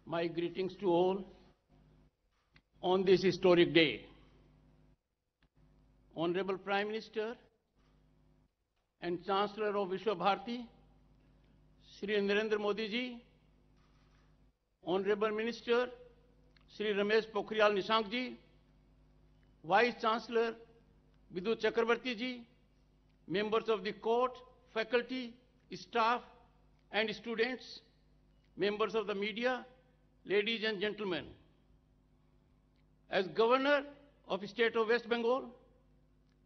My greetings to all on this historic day. Honorable Prime Minister and Chancellor of Vishwa Bharati, Shri Narendra Modi ji, Honorable Minister Shri Ramesh Pokhriyal Nishank ji, Vice Chancellor Vidhu Chakrabarti ji, members of the court, faculty, staff and students, members of the media, ladies and gentlemen. As Governor of the State of West Bengal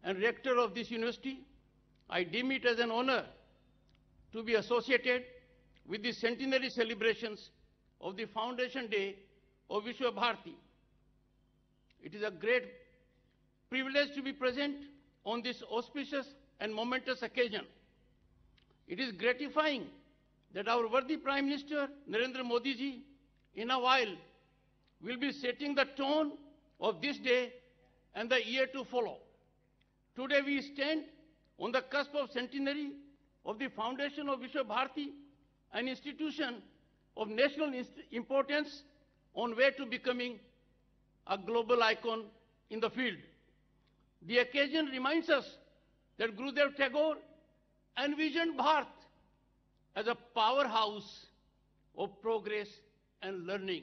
and Rector of this university, I deem it as an honor to be associated with the centenary celebrations of the Foundation Day of Vishwa Bharati. It is a great privilege to be present on this auspicious and momentous occasion. It is gratifying that our worthy Prime Minister Narendra Modi ji in a while will be setting the tone of this day and the year to follow. Today we stand on the cusp of centenary of the foundation of Vishwa Bharati, an institution of national importance on way to becoming a global icon in the field. The occasion reminds us that Gurudev Tagore envisioned Bharat as a powerhouse of progress and learning.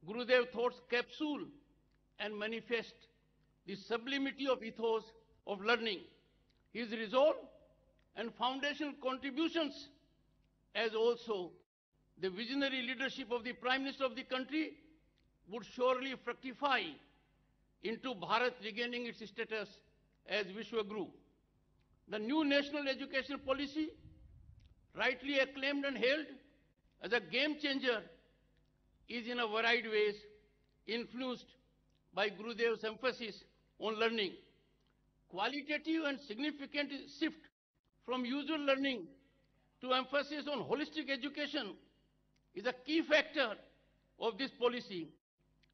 Gurudev Thought's capsule and manifest the sublimity of ethos of learning. His resolve and foundational contributions, as also the visionary leadership of the Prime Minister of the country, would surely fructify into Bharat regaining its status as Vishwa Guru. The new national education policy, rightly acclaimed and hailed as a game changer, is in a varied ways influenced by Gurudev's emphasis on learning. Qualitative and significant shift from usual learning to emphasis on holistic education is a key factor of this policy.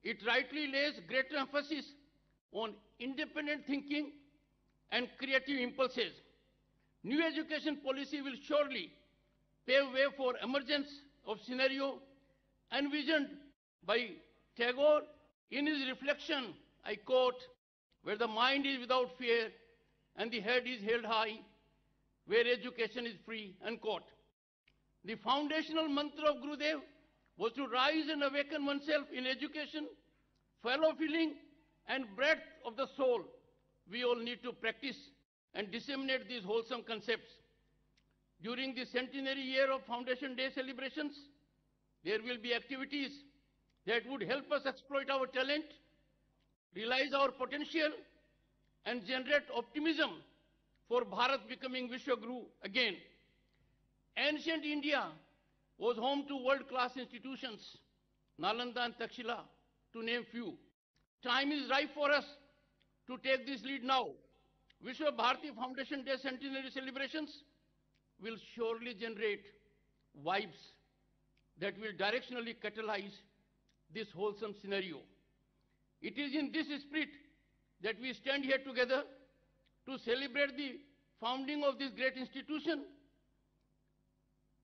It rightly lays greater emphasis on independent thinking and creative impulses. New education policy will surely pave way for emergence of scenario envisioned by Tagore in his reflection, I quote, "Where the mind is without fear and the head is held high, where education is free," unquote. The foundational mantra of Gurudev was to rise and awaken oneself in education, fellow feeling and breadth of the soul. We all need to practice and disseminate these wholesome concepts. During the centenary year of Foundation Day celebrations, there will be activities that would help us exploit our talent, realize our potential, and generate optimism for Bharat becoming Vishwa Guru again. Ancient India was home to world-class institutions, Nalanda and Takshila, to name few. Time is ripe for us to take this lead now. Vishwa Bharati Foundation Day centenary celebrations will surely generate vibes that will directionally catalyze this wholesome scenario. It is in this spirit that we stand here together to celebrate the founding of this great institution.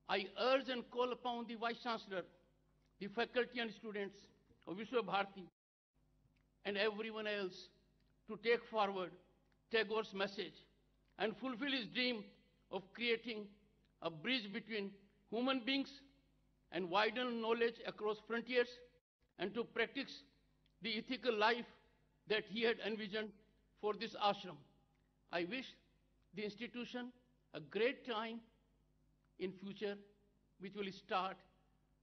I urge and call upon the Vice Chancellor, the faculty and students of Vishwa Bharati, and everyone else to take forward Tagore's message and fulfill his dream of creating a bridge between human beings and widen knowledge across frontiers, and to practice the ethical life that he had envisioned for this ashram. I wish the institution a great time in future, which will start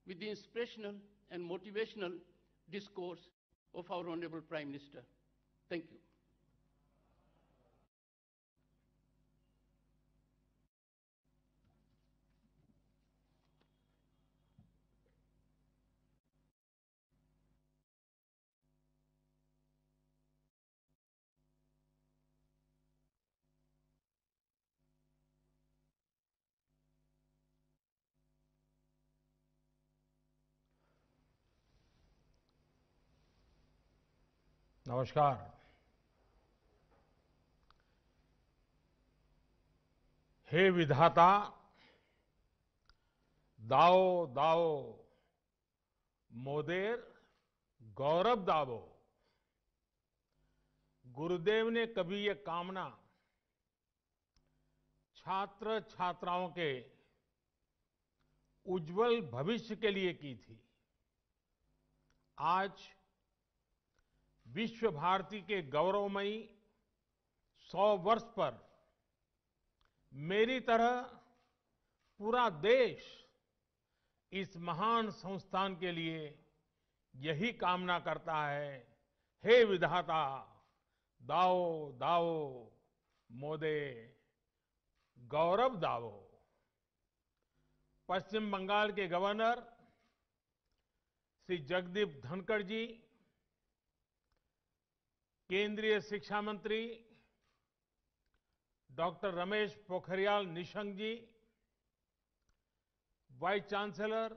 with the inspirational and motivational discourse of our Honorable Prime Minister. Thank you. नमस्कार। हे विधाता, दाओ दाओ मोदेर गौरव दावो। गुरुदेव ने कभी ये कामना छात्र छात्राओं के उज्जवल भविष्य के लिए की थी। आज विश्व भारती के गौरवमयी 100 वर्ष पर मेरी तरह पूरा देश इस महान संस्थान के लिए यही कामना करता है। हे विधाता, दाओ दाओ मोदे गौरव दाओ। पश्चिम बंगाल के गवर्नर श्री जगदीप धनखड़ जी, केंद्रीय शिक्षा मंत्री डॉक्टर रमेश पोखरियाल निशंक जी, वाइस चांसलर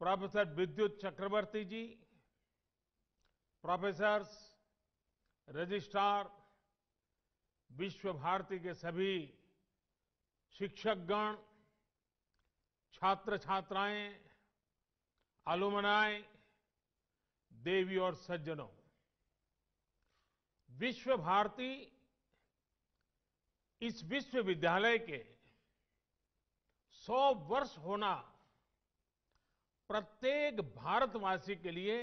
प्रोफेसर विद्युत चक्रवर्ती जी, प्रोफेसर्स, रजिस्ट्रार, विश्व भारती के सभी शिक्षकगण, छात्र छात्राएं, अलुमनाई, देवी और सज्जनों, विश्व भारती इस विश्वविद्यालय के 100 वर्ष होना प्रत्येक भारतवासी के लिए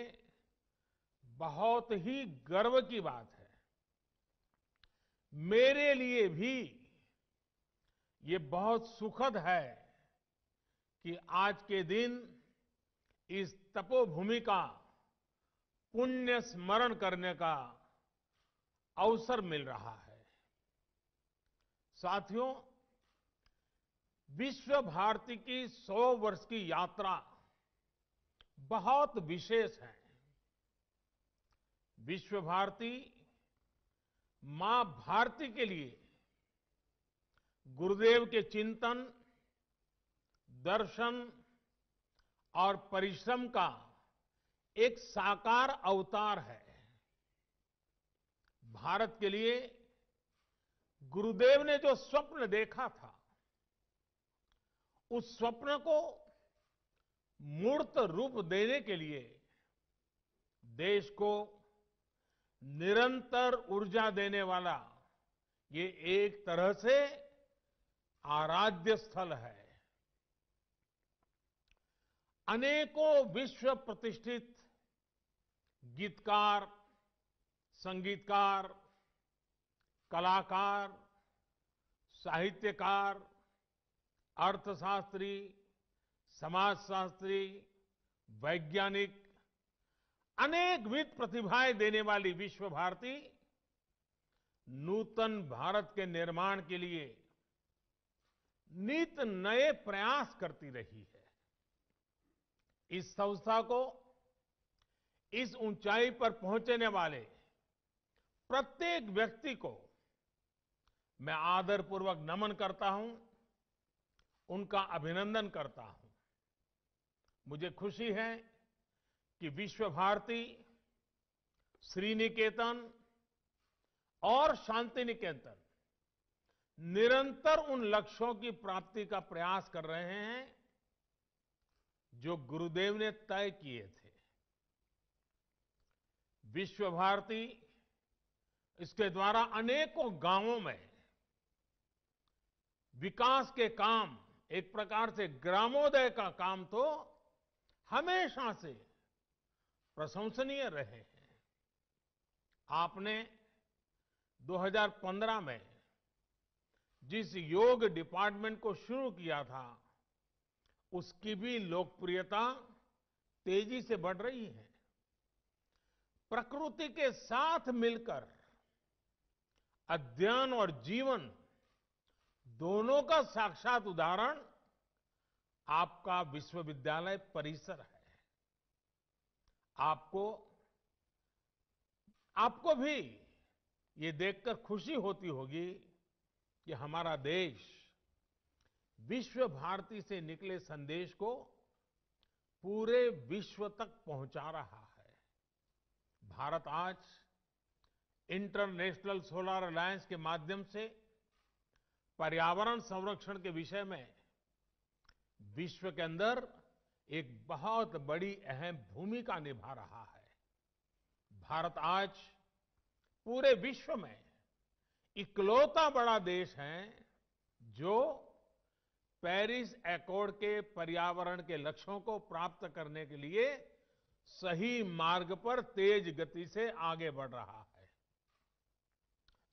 बहुत ही गर्व की बात है। मेरे लिए भी ये बहुत सुखद है कि आज के दिन इस तपोभूमि का पुण्य स्मरण करने का अवसर मिल रहा है। साथियों, विश्व भारती की 100 वर्ष की यात्रा बहुत विशेष है। विश्व भारती मां भारती के लिए गुरुदेव के चिंतन, दर्शन और परिश्रम का एक साकार अवतार है। भारत के लिए गुरुदेव ने जो स्वप्न देखा था, उस स्वप्न को मूर्त रूप देने के लिए देश को निरंतर ऊर्जा देने वाला ये एक तरह से आराध्य स्थल है। अनेकों विश्व प्रतिष्ठित गीतकार, संगीतकार, कलाकार, साहित्यकार, अर्थशास्त्री, समाजशास्त्री, वैज्ञानिक, अनेकविध प्रतिभाएं देने वाली विश्व भारती नूतन भारत के निर्माण के लिए नित नए प्रयास करती रही है। इस संस्था को इस ऊंचाई पर पहुंचने वाले प्रत्येक व्यक्ति को मैं आदरपूर्वक नमन करता हूं, उनका अभिनंदन करता हूं। मुझे खुशी है कि विश्व भारती, श्रीनिकेतन और शांति निकेतन निरंतर उन लक्ष्यों की प्राप्ति का प्रयास कर रहे हैं जो गुरुदेव ने तय किए थे। विश्व भारती इसके द्वारा अनेकों गांवों में विकास के काम, एक प्रकार से ग्रामोदय का काम तो हमेशा से प्रशंसनीय रहे हैं। आपने 2015 में जिस योग डिपार्टमेंट को शुरू किया था, उसकी भी लोकप्रियता तेजी से बढ़ रही है। प्रकृति के साथ मिलकर अध्ययन और जीवन दोनों का साक्षात उदाहरण आपका विश्वविद्यालय परिसर है। आपको भी ये देखकर खुशी होती होगी कि हमारा देश विश्व भारती से निकले संदेश को पूरे विश्व तक पहुंचा रहा है। भारत आज इंटरनेशनल सोलर अलायंस के माध्यम से पर्यावरण संरक्षण के विषय में विश्व के अंदर एक बहुत बड़ी अहम भूमिका निभा रहा है। भारत आज पूरे विश्व में इकलौता बड़ा देश है जो पेरिस एकॉर्ड के पर्यावरण के लक्ष्यों को प्राप्त करने के लिए सही मार्ग पर तेज गति से आगे बढ़ रहा है।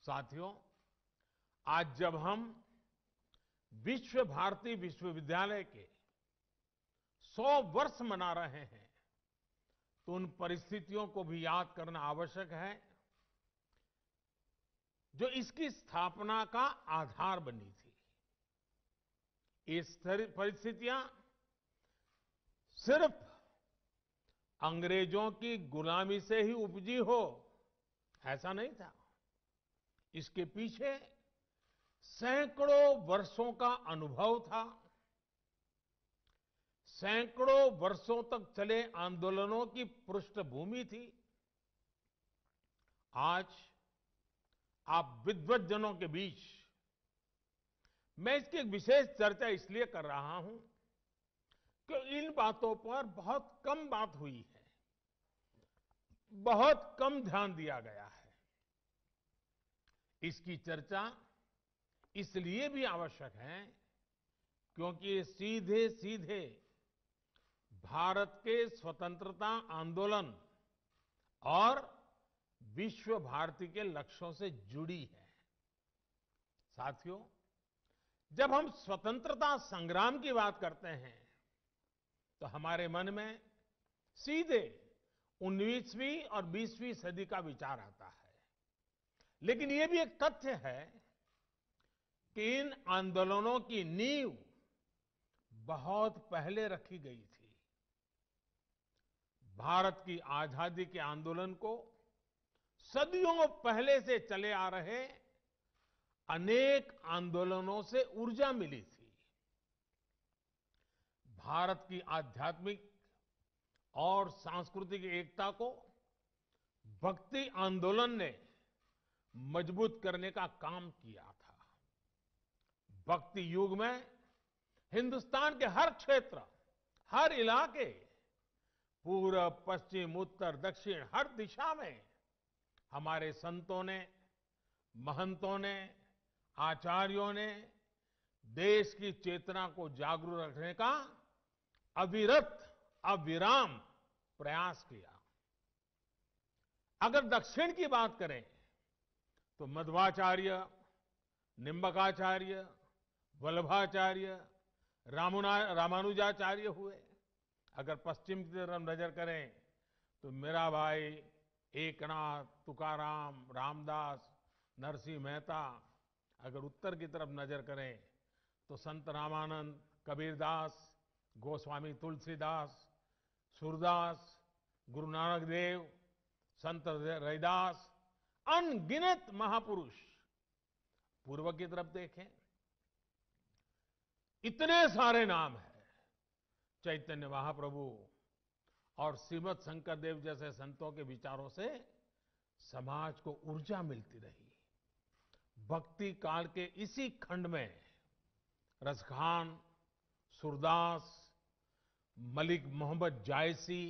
साथियों, आज जब हम विश्व भारती विश्वविद्यालय के 100 वर्ष मना रहे हैं तो उन परिस्थितियों को भी याद करना आवश्यक है जो इसकी स्थापना का आधार बनी थी। ये परिस्थितियां सिर्फ अंग्रेजों की गुलामी से ही उपजी हो ऐसा नहीं था। इसके पीछे सैकड़ों वर्षों का अनुभव था, सैकड़ों वर्षों तक चले आंदोलनों की पृष्ठभूमि थी। आज आप विद्वज्जनों के बीच मैं इसकी एक विशेष चर्चा इसलिए कर रहा हूं कि इन बातों पर बहुत कम बात हुई है, बहुत कम ध्यान दिया गया है। इसकी चर्चा इसलिए भी आवश्यक है क्योंकि ये सीधे सीधे भारत के स्वतंत्रता आंदोलन और विश्व भारती के लक्ष्यों से जुड़ी है। साथियों, जब हम स्वतंत्रता संग्राम की बात करते हैं तो हमारे मन में सीधे 19वीं और 20वीं सदी का विचार आता है। लेकिन यह भी एक तथ्य है कि इन आंदोलनों की नींव बहुत पहले रखी गई थी। भारत की आजादी के आंदोलन को सदियों पहले से चले आ रहे अनेक आंदोलनों से ऊर्जा मिली थी। भारत की आध्यात्मिक और सांस्कृतिक एकता को भक्ति आंदोलन ने मजबूत करने का काम किया था। भक्ति युग में हिंदुस्तान के हर क्षेत्र, हर इलाके, पूर्व, पश्चिम, उत्तर, दक्षिण, हर दिशा में हमारे संतों ने, महंतों ने, आचार्यों ने देश की चेतना को जागरूक रखने का अविरत, अविराम प्रयास किया। अगर दक्षिण की बात करें तो मध्वाचार्य, निम्बकाचार्य, वल्लभाचार्य, रामानुजाचार्य हुए। अगर पश्चिम की तरफ नजर करें तो मीराबाई, एकनाथ, तुकाराम, रामदास, नरसिंह मेहता। अगर उत्तर की तरफ नजर करें तो संत रामानंद, कबीरदास, गोस्वामी तुलसीदास, सूरदास, गुरु नानक देव, संत रैदास, अनगिनत महापुरुष। पूर्व की तरफ देखें, इतने सारे नाम हैं। चैतन्य महाप्रभु और श्रीमद शंकर देव जैसे संतों के विचारों से समाज को ऊर्जा मिलती रही। भक्ति काल के इसी खंड में रसखान, सूरदास, मलिक मोहम्मद जायसी,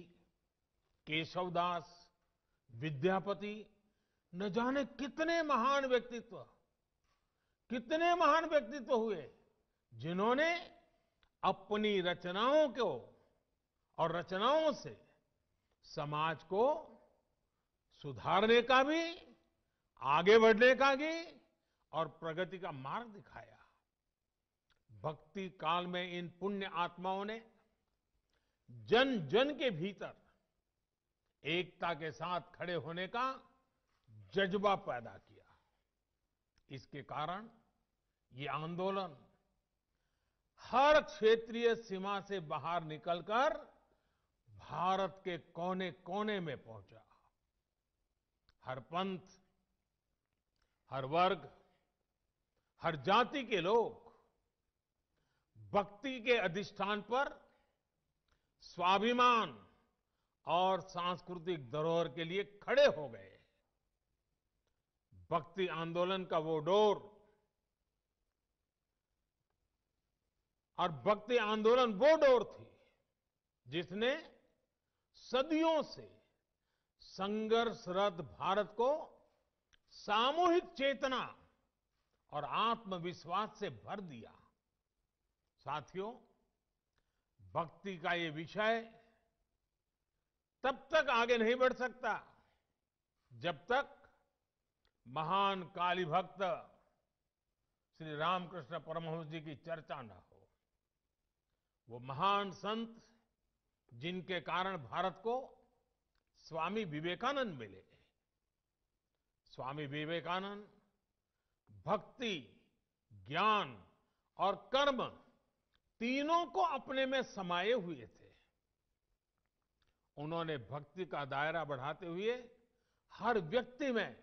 केशवदास, विद्यापति, न जाने कितने महान व्यक्तित्व हुए जिन्होंने अपनी रचनाओं को और रचनाओं से समाज को सुधारने का भी, आगे बढ़ने का भी और प्रगति का मार्ग दिखाया। भक्ति काल में इन पुण्य आत्माओं ने जन जन के भीतर एकता के साथ खड़े होने का जज्बा पैदा किया। इसके कारण ये आंदोलन हर क्षेत्रीय सीमा से बाहर निकलकर भारत के कोने कोने में पहुंचा। हर पंथ, हर वर्ग, हर जाति के लोग भक्ति के अधिष्ठान पर स्वाभिमान और सांस्कृतिक धरोहर के लिए खड़े हो गए। भक्ति आंदोलन का वो डोर और भक्ति आंदोलन वो डोर थी जिसने सदियों से संघर्षरत भारत को सामूहिक चेतना और आत्मविश्वास से भर दिया। साथियों, भक्ति का ये विषय तब तक आगे नहीं बढ़ सकता जब तक महान काली भक्त श्री रामकृष्ण परमहंस जी की चर्चा न हो। वो महान संत जिनके कारण भारत को स्वामी विवेकानंद मिले। स्वामी विवेकानंद भक्ति, ज्ञान और कर्म तीनों को अपने में समाये हुए थे। उन्होंने भक्ति का दायरा बढ़ाते हुए हर व्यक्ति में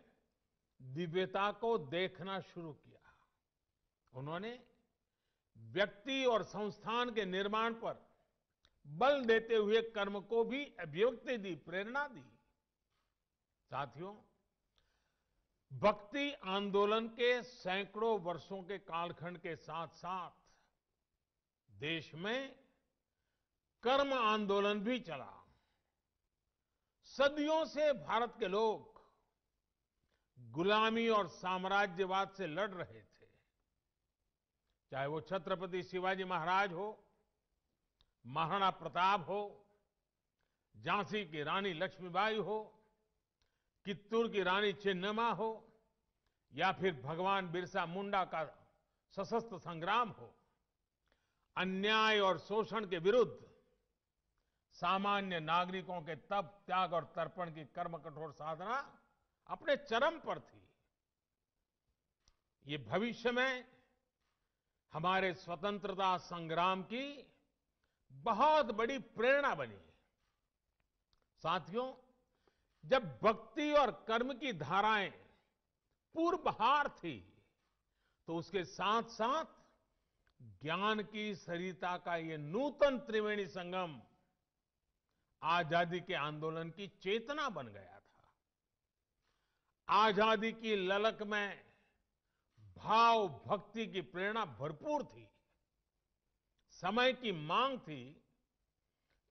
दिव्यता को देखना शुरू किया। उन्होंने व्यक्ति और संस्थान के निर्माण पर बल देते हुए कर्म को भी अभिव्यक्ति दी, प्रेरणा दी। साथियों, भक्ति आंदोलन के सैकड़ों वर्षों के कालखंड के साथ साथ देश में कर्म आंदोलन भी चला। सदियों से भारत के लोग गुलामी और साम्राज्यवाद से लड़ रहे थे। चाहे वो छत्रपति शिवाजी महाराज हो, महाराणा प्रताप हो, झांसी की रानी लक्ष्मीबाई हो, कित्तूर की रानी चेन्नम्मा हो, या फिर भगवान बिरसा मुंडा का सशस्त्र संग्राम हो। अन्याय और शोषण के विरुद्ध सामान्य नागरिकों के तप, त्याग और तर्पण की कर्म कठोर साधना अपने चरम पर थी। ये भविष्य में हमारे स्वतंत्रता संग्राम की बहुत बड़ी प्रेरणा बनी। साथियों, जब भक्ति और कर्म की धाराएं पूर्वहार थी, तो उसके साथ साथ ज्ञान की सरिता का ये नूतन त्रिवेणी संगम आजादी के आंदोलन की चेतना बन गया था। आजादी की ललक में भाव भक्ति की प्रेरणा भरपूर थी। समय की मांग थी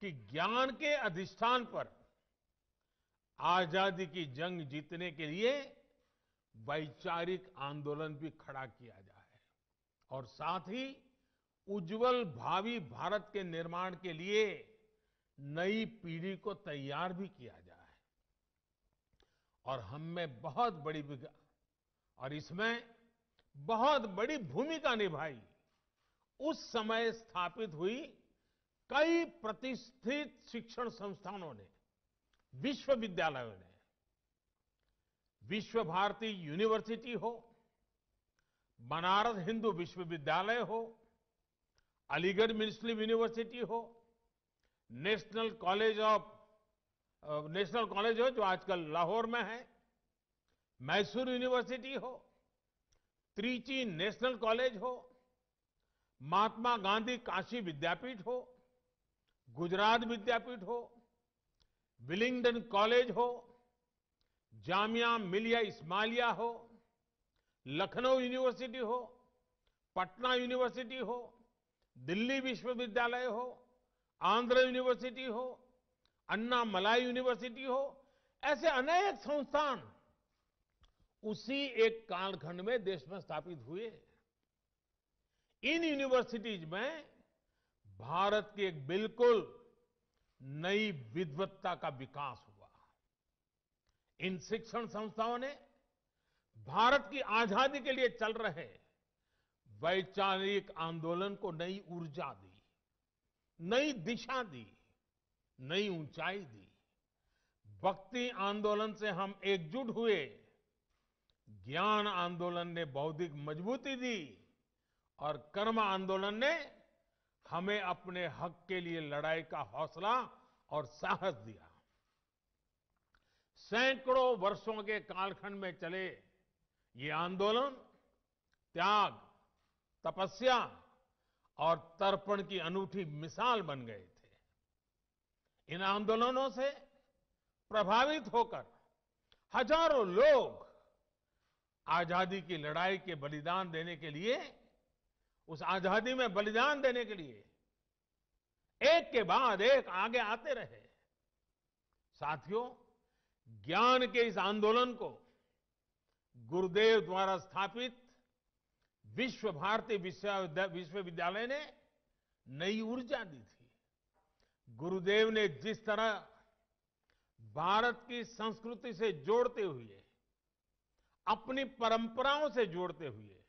कि ज्ञान के अधिष्ठान पर आजादी की जंग जीतने के लिए वैचारिक आंदोलन भी खड़ा किया जाए और साथ ही उज्जवल भावी भारत के निर्माण के लिए नई पीढ़ी को तैयार भी किया जाए। और हम में बहुत बड़ी और इसमें बहुत बड़ी भूमिका निभाई उस समय स्थापित हुई कई प्रतिष्ठित शिक्षण संस्थानों ने, विश्वविद्यालयों ने। विश्व भारती यूनिवर्सिटी हो, बनारस हिंदू विश्वविद्यालय हो, अलीगढ़ मुस्लिम यूनिवर्सिटी हो, नेशनल कॉलेज हो जो आजकल लाहौर में है, मैसूर यूनिवर्सिटी हो, त्रिची नेशनल कॉलेज हो, महात्मा गांधी काशी विद्यापीठ हो, गुजरात विद्यापीठ हो, विलिंगडन कॉलेज हो, जामिया मिलिया इस्माइलिया हो, लखनऊ यूनिवर्सिटी हो, पटना यूनिवर्सिटी हो, दिल्ली विश्वविद्यालय हो, आंध्र यूनिवर्सिटी हो, अन्ना मलाई यूनिवर्सिटी हो, ऐसे अनेक संस्थान उसी एक कालखंड में देश में स्थापित हुए। इन यूनिवर्सिटीज में भारत की एक बिल्कुल नई विद्वत्ता का विकास हुआ। इन शिक्षण संस्थाओं ने भारत की आजादी के लिए चल रहे वैचारिक आंदोलन को नई ऊर्जा दी, नई दिशा दी, नई ऊंचाई दी। भक्ति आंदोलन से हम एकजुट हुए, ज्ञान आंदोलन ने बौद्धिक मजबूती दी और कर्म आंदोलन ने हमें अपने हक के लिए लड़ाई का हौसला और साहस दिया। सैकड़ों वर्षों के कालखंड में चले ये आंदोलन त्याग, तपस्या और तर्पण की अनूठी मिसाल बन गए थे। इन आंदोलनों से प्रभावित होकर हजारों लोग आजादी की लड़ाई के बलिदान देने के लिए, उस आजादी में बलिदान देने के लिए एक के बाद एक आगे आते रहे। साथियों, ज्ञान के इस आंदोलन को गुरुदेव द्वारा स्थापित विश्व भारती विश्वविद्यालय ने नई ऊर्जा दी थी। गुरुदेव ने जिस तरह भारत की संस्कृति से जोड़ते हुए, अपनी परंपराओं से जोड़ते हुए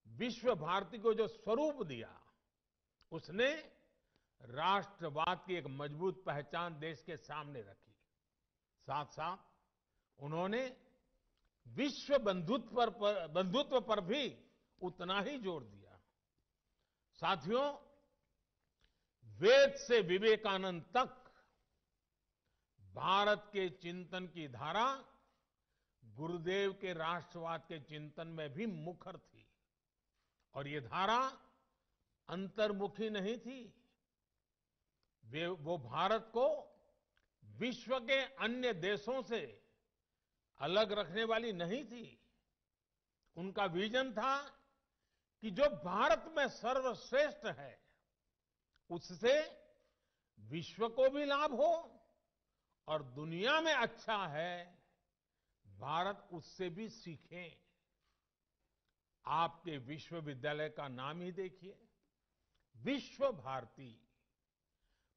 विश्व भारती को जो स्वरूप दिया, उसने राष्ट्रवाद की एक मजबूत पहचान देश के सामने रखी। साथ साथ उन्होंने विश्व बंधुत्व पर भी उतना ही जोर दिया। साथियों, वेद से विवेकानंद तक भारत के चिंतन की धारा गुरुदेव के राष्ट्रवाद के चिंतन में भी मुखर थी। और ये धारा अंतर्मुखी नहीं थी। वो भारत को विश्व के अन्य देशों से अलग रखने वाली नहीं थी। उनका विजन था कि जो भारत में सर्वश्रेष्ठ है, उससे विश्व को भी लाभ हो, और दुनिया में अच्छा है, भारत उससे भी सीखे। आपके विश्वविद्यालय का नाम ही देखिए, विश्व भारती।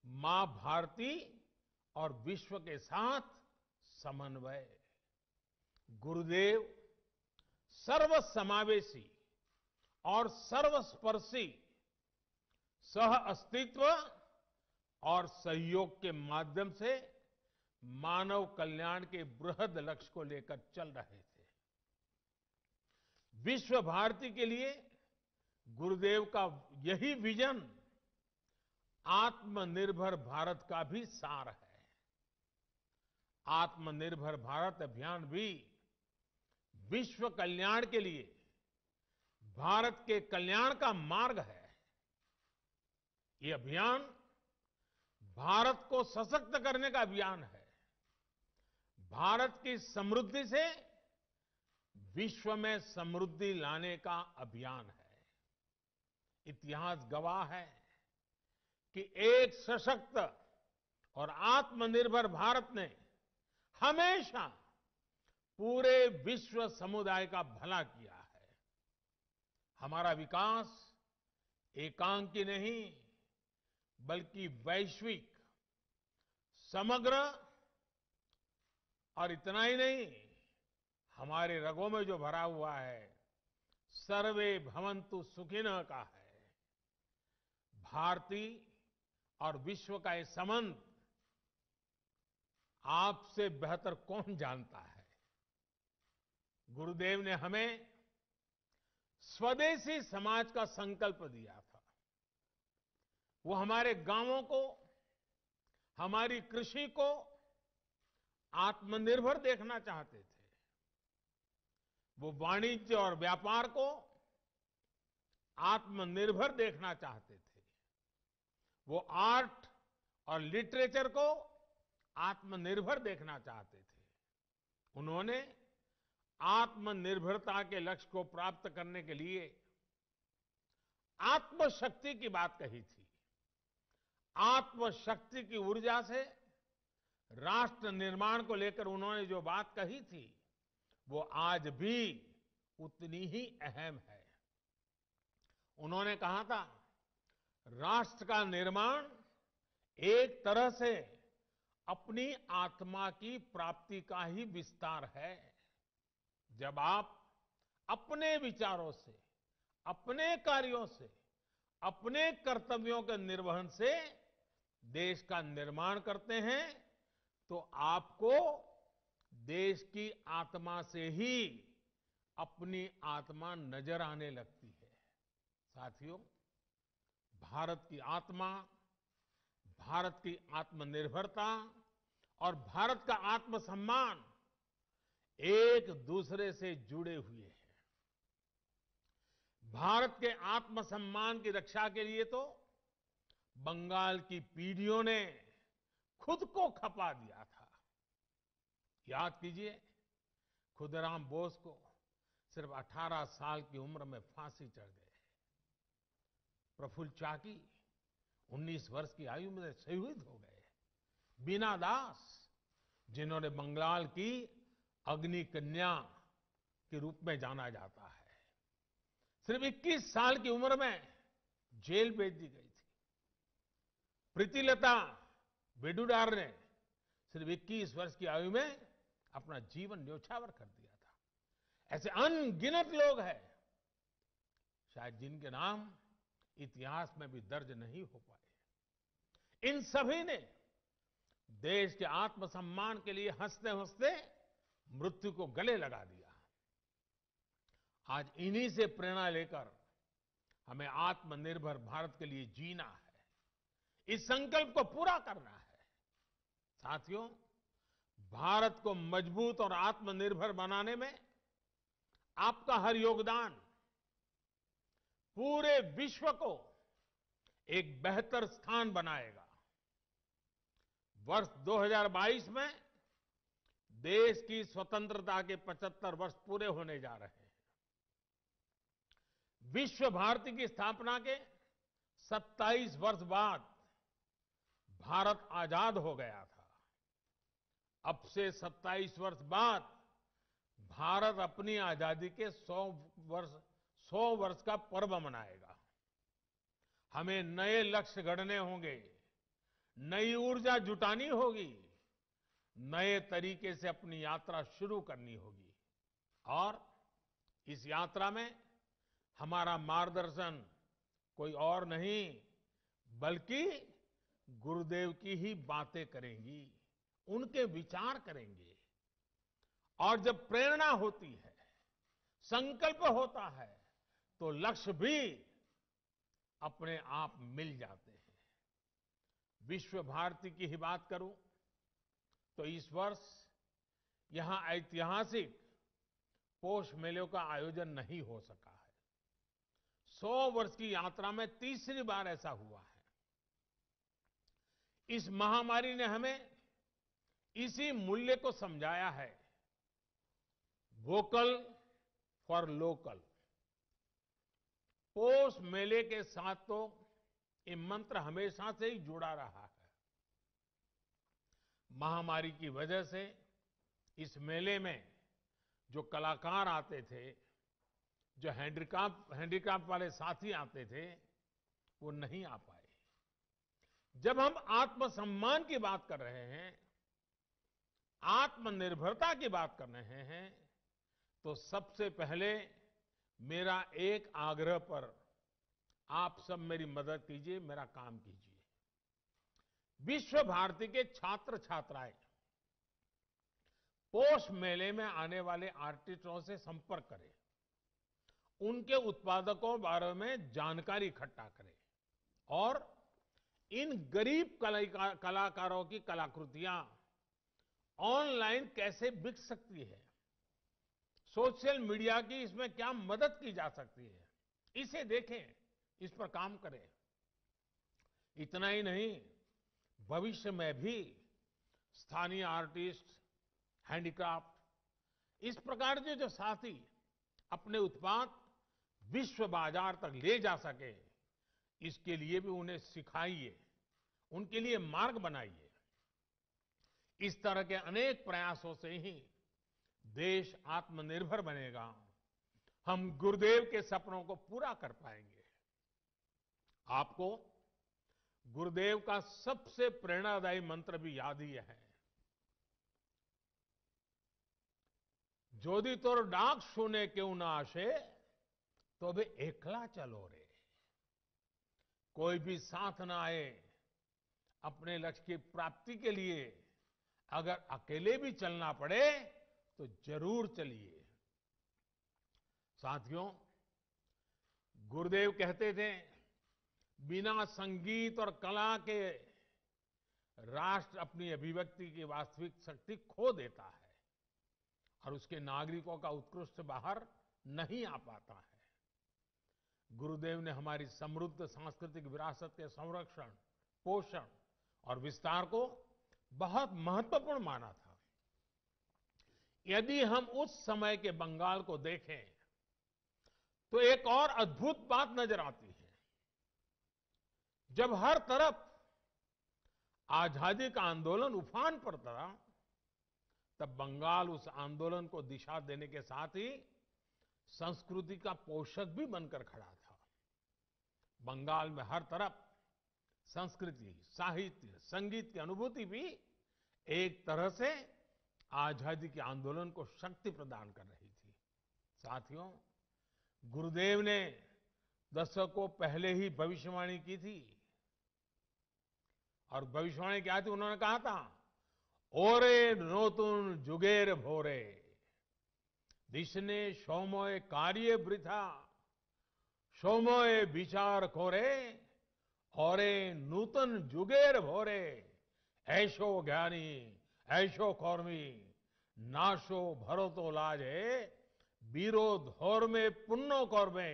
मां भारती और विश्व के साथ समन्वय। गुरुदेव सर्वसमावेशी और सर्वस्पर्शी सह अस्तित्व और सहयोग के माध्यम से मानव कल्याण के बृहद लक्ष्य को लेकर चल रहे थे। विश्व भारती के लिए गुरुदेव का यही विजन आत्मनिर्भर भारत का भी सार है। आत्मनिर्भर भारत अभियान भी विश्व कल्याण के लिए भारत के कल्याण का मार्ग है। ये अभियान भारत को सशक्त करने का अभियान है। भारत की समृद्धि से विश्व में समृद्धि लाने का अभियान है। इतिहास गवाह है कि एक सशक्त और आत्मनिर्भर भारत ने हमेशा पूरे विश्व समुदाय का भला किया है। हमारा विकास एकांकी नहीं, बल्कि वैश्विक, समग्र, और इतना ही नहीं, हमारे रगों में जो भरा हुआ है सर्वे भवन्तु सुखिनः का है। भारती और विश्व का ये संबंध आपसे बेहतर कौन जानता है। गुरुदेव ने हमें स्वदेशी समाज का संकल्प दिया था। वो हमारे गांवों को, हमारी कृषि को आत्मनिर्भर देखना चाहते थे। वो वाणिज्य और व्यापार को आत्मनिर्भर देखना चाहते थे। वो आर्ट और लिटरेचर को आत्मनिर्भर देखना चाहते थे। उन्होंने आत्मनिर्भरता के लक्ष्य को प्राप्त करने के लिए आत्मशक्ति की बात कही थी। आत्मशक्ति की ऊर्जा से राष्ट्र निर्माण को लेकर उन्होंने जो बात कही थी, वो आज भी उतनी ही अहम है। उन्होंने कहा था, राष्ट्र का निर्माण एक तरह से अपनी आत्मा की प्राप्ति का ही विस्तार है। जब आप अपने विचारों से, अपने कार्यों से, अपने कर्तव्यों के निर्वहन से देश का निर्माण करते हैं, तो आपको देश की आत्मा से ही अपनी आत्मा नजर आने लगती है। साथियों, भारत की आत्मा, भारत की आत्मनिर्भरता और भारत का आत्मसम्मान एक दूसरे से जुड़े हुए हैं। भारत के आत्मसम्मान की रक्षा के लिए तो बंगाल की पीढ़ियों ने खुद को खपा दिया था। याद कीजिए, खुदराम बोस को सिर्फ 18 साल की उम्र में फांसी चढ़ गई। प्रफुल्ल चाकी 19 वर्ष की आयु में शहीद हो गए। बीना दास, जिन्होंने बंगाल की अग्नि कन्या के रूप में जाना जाता है, सिर्फ 21 साल की उम्र में जेल भेज दी गई थी। प्रीतिलता वेडुडार ने सिर्फ 21 वर्ष की आयु में अपना जीवन न्योछावर कर दिया था। ऐसे अनगिनत लोग हैं, शायद जिनके नाम इतिहास में भी दर्ज नहीं हो पाए। इन सभी ने देश के आत्मसम्मान के लिए हंसते हंसते मृत्यु को गले लगा दिया। आज इन्हीं से प्रेरणा लेकर हमें आत्मनिर्भर भारत के लिए जीना है, इस संकल्प को पूरा करना है। साथियों, भारत को मजबूत और आत्मनिर्भर बनाने में आपका हर योगदान पूरे विश्व को एक बेहतर स्थान बनाएगा। वर्ष 2022 में देश की स्वतंत्रता के 75 वर्ष पूरे होने जा रहे हैं। विश्व भारती की स्थापना के 27 वर्ष बाद भारत आजाद हो गया था। अब से 27 वर्ष बाद भारत अपनी आजादी के 100 वर्ष का पर्व मनाएगा। हमें नए लक्ष्य गढ़ने होंगे, नई ऊर्जा जुटानी होगी, नए तरीके से अपनी यात्रा शुरू करनी होगी। और इस यात्रा में हमारा मार्गदर्शन कोई और नहीं बल्कि गुरुदेव की ही बातें करेंगी, उनके विचार करेंगे। और जब प्रेरणा होती है, संकल्प होता है, तो लक्ष्य भी अपने आप मिल जाते हैं। विश्व भारती की ही बात करूं तो इस वर्ष यहां ऐतिहासिक पोष मेलों का आयोजन नहीं हो सका है। 100 वर्ष की यात्रा में तीसरी बार ऐसा हुआ है। इस महामारी ने हमें इसी मूल्य को समझाया है, वोकल फॉर लोकल। पोष मेले के साथ तो ये मंत्र हमेशा से ही जुड़ा रहा है। महामारी की वजह से इस मेले में जो कलाकार आते थे, जो हैंडीक्राफ्ट वाले साथी आते थे, वो नहीं आ पाए। जब हम आत्मसम्मान की बात कर रहे हैं, आत्मनिर्भरता की बात कर रहे हैं, तो सबसे पहले मेरा एक आग्रह पर आप सब मेरी मदद कीजिए, मेरा काम कीजिए। विश्व भारती के छात्र छात्राएं पोष मेले में आने वाले आर्टिस्टों से संपर्क करें, उनके उत्पादकों बारे में जानकारी इकट्ठा करें और इन गरीब कलाकारों की कलाकृतियां ऑनलाइन कैसे बिक सकती है, सोशल मीडिया की इसमें क्या मदद की जा सकती है, इसे देखें, इस पर काम करें। इतना ही नहीं, भविष्य में भी स्थानीय आर्टिस्ट, हैंडीक्राफ्ट, इस प्रकार के जो साथी अपने उत्पाद विश्व बाजार तक ले जा सके, इसके लिए भी उन्हें सिखाइए, उनके लिए मार्ग बनाइए। इस तरह के अनेक प्रयासों से ही देश आत्मनिर्भर बनेगा, हम गुरुदेव के सपनों को पूरा कर पाएंगे। आपको गुरुदेव का सबसे प्रेरणादायी मंत्र भी याद ही है, जोदी तोर डाक सुने क्यों ना आशे, तो भी एकला चलो रे। कोई भी साथ ना आए, अपने लक्ष्य की प्राप्ति के लिए अगर अकेले भी चलना पड़े तो जरूर चलिए। साथियों, गुरुदेव कहते थे, बिना संगीत और कला के राष्ट्र अपनी अभिव्यक्ति की वास्तविक शक्ति खो देता है और उसके नागरिकों का उत्कृष्ट बाहर नहीं आ पाता है। गुरुदेव ने हमारी समृद्ध सांस्कृतिक विरासत के संरक्षण, पोषण और विस्तार को बहुत महत्वपूर्ण माना था। यदि हम उस समय के बंगाल को देखें तो एक और अद्भुत बात नजर आती है। जब हर तरफ आजादी का आंदोलन उफान पर था, तब बंगाल उस आंदोलन को दिशा देने के साथ ही संस्कृति का पोषक भी बनकर खड़ा था। बंगाल में हर तरफ संस्कृति, साहित्य, संगीत की अनुभूति भी एक तरह से आजादी के आंदोलन को शक्ति प्रदान कर रही थी। साथियों, गुरुदेव ने दशकों पहले ही भविष्यवाणी की थी। और भविष्यवाणी क्या थी? उन्होंने कहा था, ओरे नोतुन जुगेर भोरे दिशने सोमोय कार्य वृथा सोमोय विचार कोरे औरे नूतन जुगेर भोरे ऐशो ज्ञानी ऐशो कौर्मी नाशो भरतो लाजे बीरो धोर में पुन्नो कौर्मे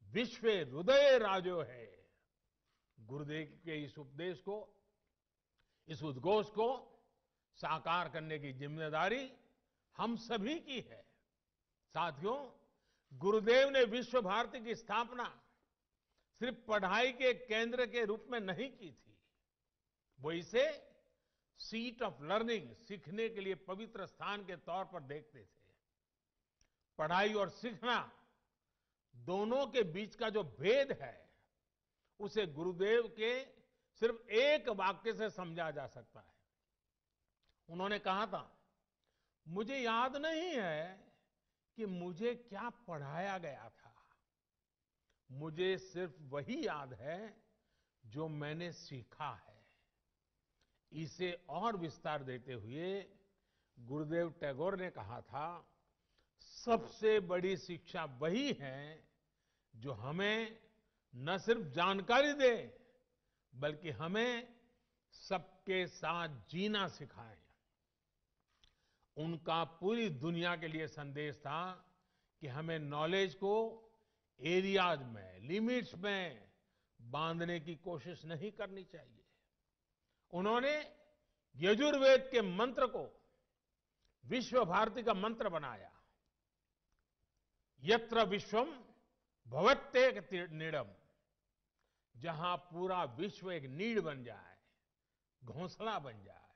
विश्व हृदय राजो है। गुरुदेव के इस उपदेश को, इस उद्घोष को साकार करने की जिम्मेदारी हम सभी की है। साथियों, गुरुदेव ने विश्व भारती की स्थापना सिर्फ पढ़ाई के केंद्र के रूप में नहीं की थी। वो इसे सीट ऑफ लर्निंग, सीखने के लिए पवित्र स्थान के तौर पर देखते थे। पढ़ाई और सीखना दोनों के बीच का जो भेद है, उसे गुरुदेव के सिर्फ एक वाक्य से समझा जा सकता है। उन्होंने कहा था, मुझे याद नहीं है कि मुझे क्या पढ़ाया गया था, मुझे सिर्फ वही याद है जो मैंने सीखा है। इसे और विस्तार देते हुए गुरुदेव टैगोर ने कहा था, सबसे बड़ी शिक्षा वही है जो हमें न सिर्फ जानकारी दे, बल्कि हमें सबके साथ जीना सिखाए। उनका पूरी दुनिया के लिए संदेश था कि हमें नॉलेज को एरियाज में, लिमिट्स में बांधने की कोशिश नहीं करनी चाहिए। उन्होंने यजुर्वेद के मंत्र को विश्व भारती का मंत्र बनाया। यत्र विश्वम भवत्येक नीडम, जहां पूरा विश्व एक नीड बन जाए, घोंसला बन जाए,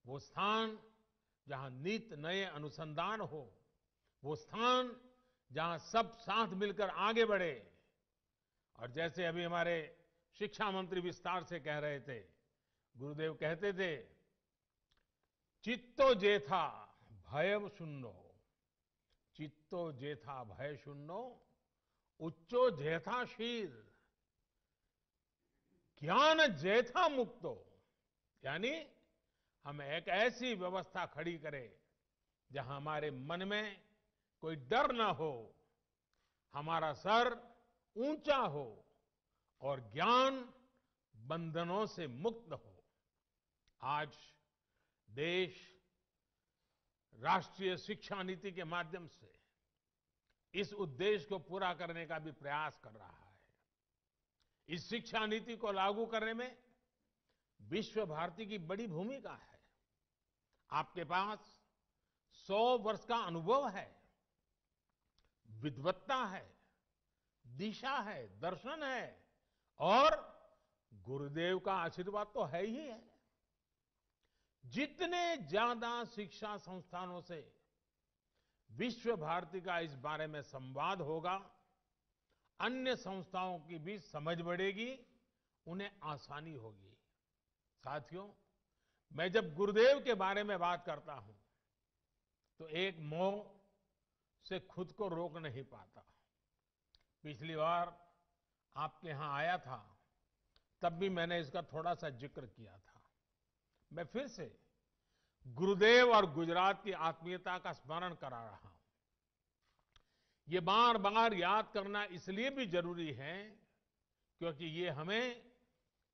वो स्थान जहां नित नए अनुसंधान हो, वो स्थान जहां सब साथ मिलकर आगे बढ़े। और जैसे अभी हमारे शिक्षा मंत्री विस्तार से कह रहे थे, गुरुदेव कहते थे, चित्तो जेथा भय शून्यो, चित्तो जेथा भय शून्यो उच्चो जेथा शीर ज्ञान जेथा मुक्तो। यानी हम एक ऐसी व्यवस्था खड़ी करें जहां हमारे मन में कोई डर ना हो, हमारा सर ऊंचा हो और ज्ञान बंधनों से मुक्त हो। आज देश राष्ट्रीय शिक्षा नीति के माध्यम से इस उद्देश्य को पूरा करने का भी प्रयास कर रहा है। इस शिक्षा नीति को लागू करने में विश्व भारती की बड़ी भूमिका है। आपके पास 100 वर्ष का अनुभव है, विद्वत्ता है, दिशा है, दर्शन है और गुरुदेव का आशीर्वाद तो है ही है। जितने ज्यादा शिक्षा संस्थानों से विश्व भारती का इस बारे में संवाद होगा, अन्य संस्थाओं की भी समझ बढ़ेगी, उन्हें आसानी होगी। साथियों, मैं जब गुरुदेव के बारे में बात करता हूं तो एक मोह से खुद को रोक नहीं पाता। पिछली बार आपके यहां आया था, तब भी मैंने इसका थोड़ा सा जिक्र किया था। मैं फिर से गुरुदेव और गुजरात की आत्मीयता का स्मरण करा रहा हूं। ये बार बार याद करना इसलिए भी जरूरी है क्योंकि ये हमें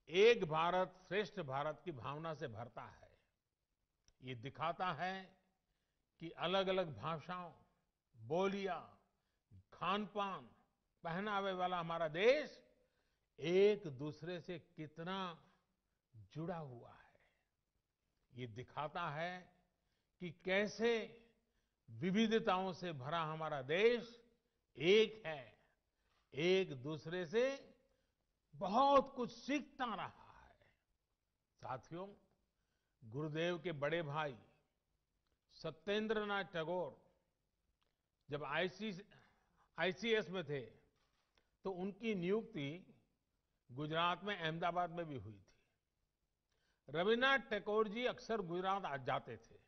एक भारत श्रेष्ठ भारत की भावना से भरता है। ये दिखाता है कि अलग अलग भाषाओं, बोलियां, खान पान, पहनावे वाला हमारा देश एक दूसरे से कितना जुड़ा हुआ है। ये दिखाता है कि कैसे विविधताओं से भरा हमारा देश एक है, एक दूसरे से बहुत कुछ सीखता रहा है। साथियों, गुरुदेव के बड़े भाई सत्येंद्रनाथ टैगोर जब आईसीएस में थे तो उनकी नियुक्ति गुजरात में अहमदाबाद में भी हुई थी। रविन्द्रनाथ टैगोर जी अक्सर गुजरात आ जाते थे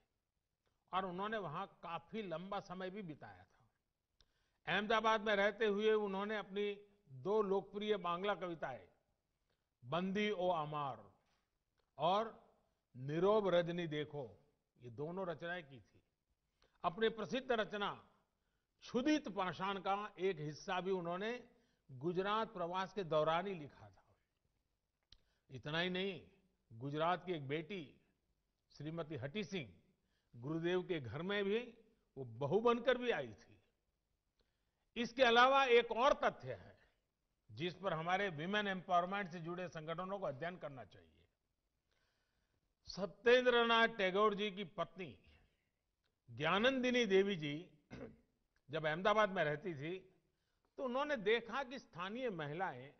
और उन्होंने वहां काफी लंबा समय भी बिताया था। अहमदाबाद में रहते हुए उन्होंने अपनी 2 लोकप्रिय बांग्ला कविताएं बंदी ओ अमार और नीरोब रजनी देखो, ये दोनों रचनाएं की थी। अपनी प्रसिद्ध रचना क्षुदित पाषाण का एक हिस्सा भी उन्होंने गुजरात प्रवास के दौरान ही लिखा था। इतना ही नहीं, गुजरात की एक बेटी श्रीमती हटी सिंह गुरुदेव के घर में भी वो बहू बनकर भी आई थी। इसके अलावा एक और तथ्य है जिस पर हमारे विमेन एम्पावरमेंट से जुड़े संगठनों को अध्ययन करना चाहिए। सत्येंद्रनाथ टैगोर जी की पत्नी ज्ञानंदिनी देवी जी जब अहमदाबाद में रहती थी तो उन्होंने देखा कि स्थानीय महिलाएं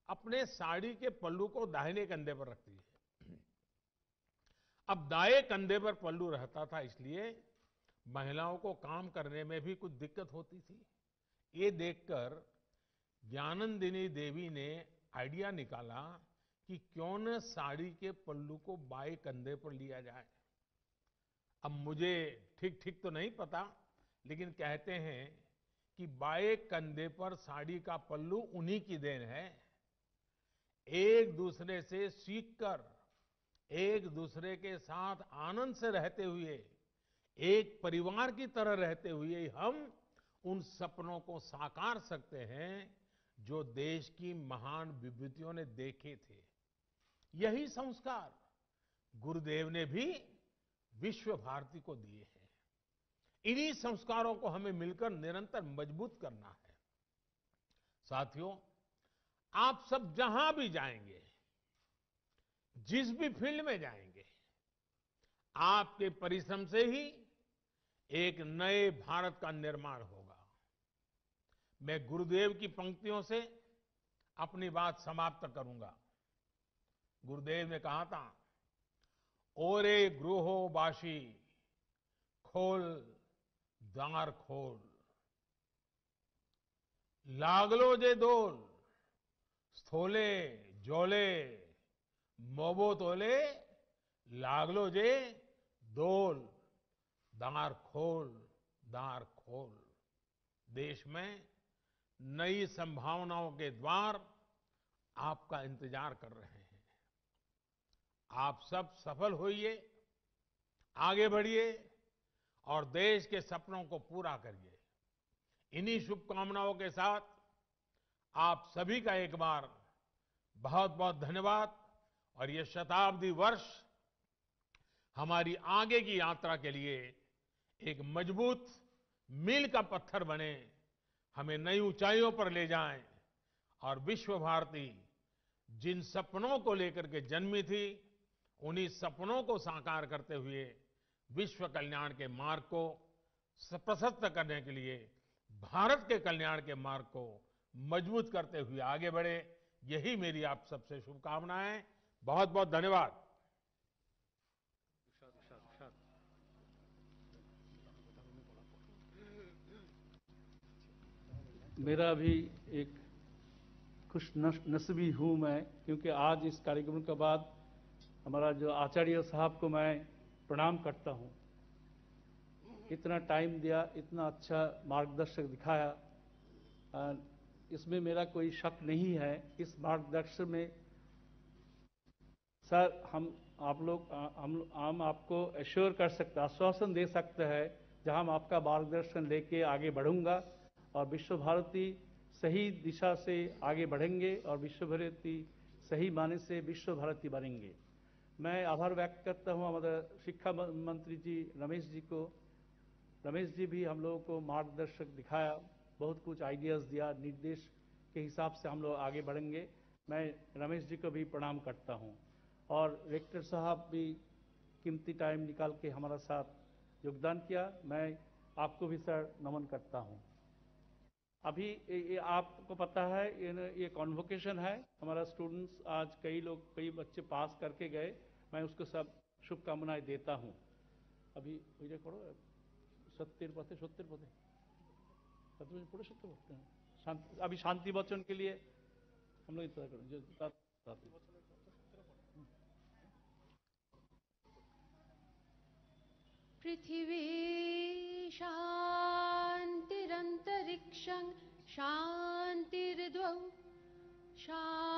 अपने साड़ी के पल्लू को दाहिने कंधे पर रखती है। अब दाएं कंधे पर पल्लू रहता था, इसलिए महिलाओं को काम करने में भी कुछ दिक्कत होती थी। ये देखकर ज्ञानंदिनी देवी ने आइडिया निकाला कि क्यों न साड़ी के पल्लू को बाएं कंधे पर लिया जाए। अब मुझे ठीक ठीक तो नहीं पता, लेकिन कहते हैं कि बाएं कंधे पर साड़ी का पल्लू उन्हीं की देन है। एक दूसरे से सीखकर, एक दूसरे के साथ आनंद से रहते हुए, एक परिवार की तरह रहते हुए हम उन सपनों को साकार सकते हैं जो देश की महान विभूतियों ने देखे थे। यही संस्कार गुरुदेव ने भी विश्व भारती को दिए हैं। इन्हीं संस्कारों को हमें मिलकर निरंतर मजबूत करना है। साथियों, आप सब जहां भी जाएंगे, जिस भी फील्ड में जाएंगे, आपके परिश्रम से ही एक नए भारत का निर्माण होगा। मैं गुरुदेव की पंक्तियों से अपनी बात समाप्त करूंगा। गुरुदेव ने कहा था, ओरे ग्रोहो बाशी खोल द्वार खोल, लागलो जे दोल स्थोले जोले मोबो तोले, लागलो जे दोल दार खोल दार खोल। देश में नई संभावनाओं के द्वार आपका इंतजार कर रहे हैं। आप सब सफल होइए, आगे बढ़िए और देश के सपनों को पूरा करिए। इन्हीं शुभकामनाओं के साथ आप सभी का एक बार बहुत बहुत धन्यवाद। और ये शताब्दी वर्ष हमारी आगे की यात्रा के लिए एक मजबूत मील का पत्थर बने, हमें नई ऊंचाइयों पर ले जाएं और विश्व भारती जिन सपनों को लेकर के जन्मी थी, उन्हीं सपनों को साकार करते हुए विश्व कल्याण के मार्ग को प्रशस्त करने के लिए, भारत के कल्याण के मार्ग को मजबूत करते हुए आगे बढ़े। यही मेरी आप सबसे शुभकामनाएं। बहुत बहुत धन्यवाद। मेरा भी एक खुश नसीबी हूँ मैं, क्योंकि आज इस कार्यक्रम के बाद हमारा जो आचार्य साहब को मैं प्रणाम करता हूँ। इतना टाइम दिया, इतना अच्छा मार्गदर्शक दिखाया, इसमें मेरा कोई शक नहीं है। इस मार्गदर्शन में सर हम आपको एश्योर कर सकते, आश्वासन दे सकते हैं जहां हम आपका मार्गदर्शन लेके आगे बढ़ूंगा और विश्व भारती सही दिशा से आगे बढ़ेंगे और विश्व भारती सही माने से विश्व भारती बनेंगे। मैं आभार व्यक्त करता हूं हमारे शिक्षा मंत्री जी रमेश जी को। रमेश जी भी हम लोगों को मार्गदर्शक दिखाया, बहुत कुछ आइडियाज दिया, निर्देश के हिसाब से हम लोग आगे बढ़ेंगे। मैं रमेश जी को भी प्रणाम करता हूं और रेक्टर साहब भी कीमती टाइम निकाल के हमारा साथ योगदान किया। मैं आपको भी सर नमन करता हूं। अभी ये आपको पता है ये कॉन्वोकेशन है, हमारा स्टूडेंट्स आज कई बच्चे पास करके गए, मैं उसको सब शुभकामनाएं देता हूँ। अभी पढ़ो 70 पदे पढ़े 70 पदे अभी शांति वचन के लिए हम लोग इंतजार करें। पृथिवी शान्तिरन्तरिक्षं शान्तिर्द्वौ शान्तिरापः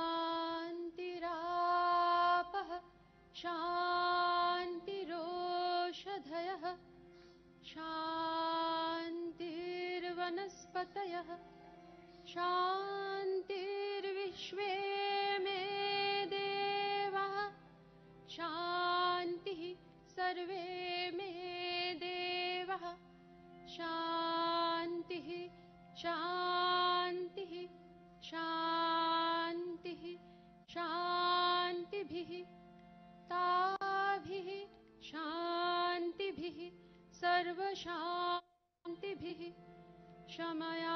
शान्तिरोषधयः शान्तिर्वनस्पतयः शान्तिर्विश्वे मे देवाः शान्तिः सर्वे मे देवाः शान्तिः शान्तिः शान्तिः शान्तिभिः ताभिः शान्तिभिः सर्वशान्तिभिः शमयामोहं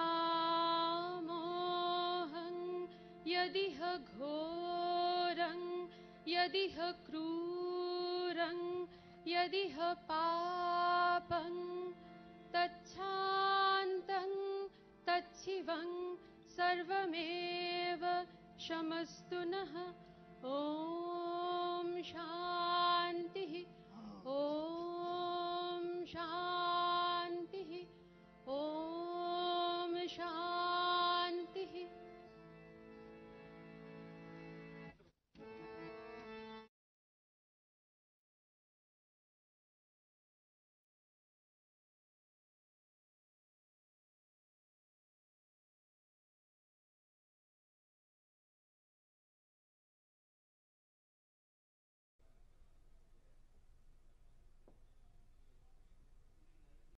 यदिह घोरं यदिह क्रूरं यदिह पापं तच्छान्तं तच्छिवं सर्वमेव शमस्तु नः। ॐ शान्ति।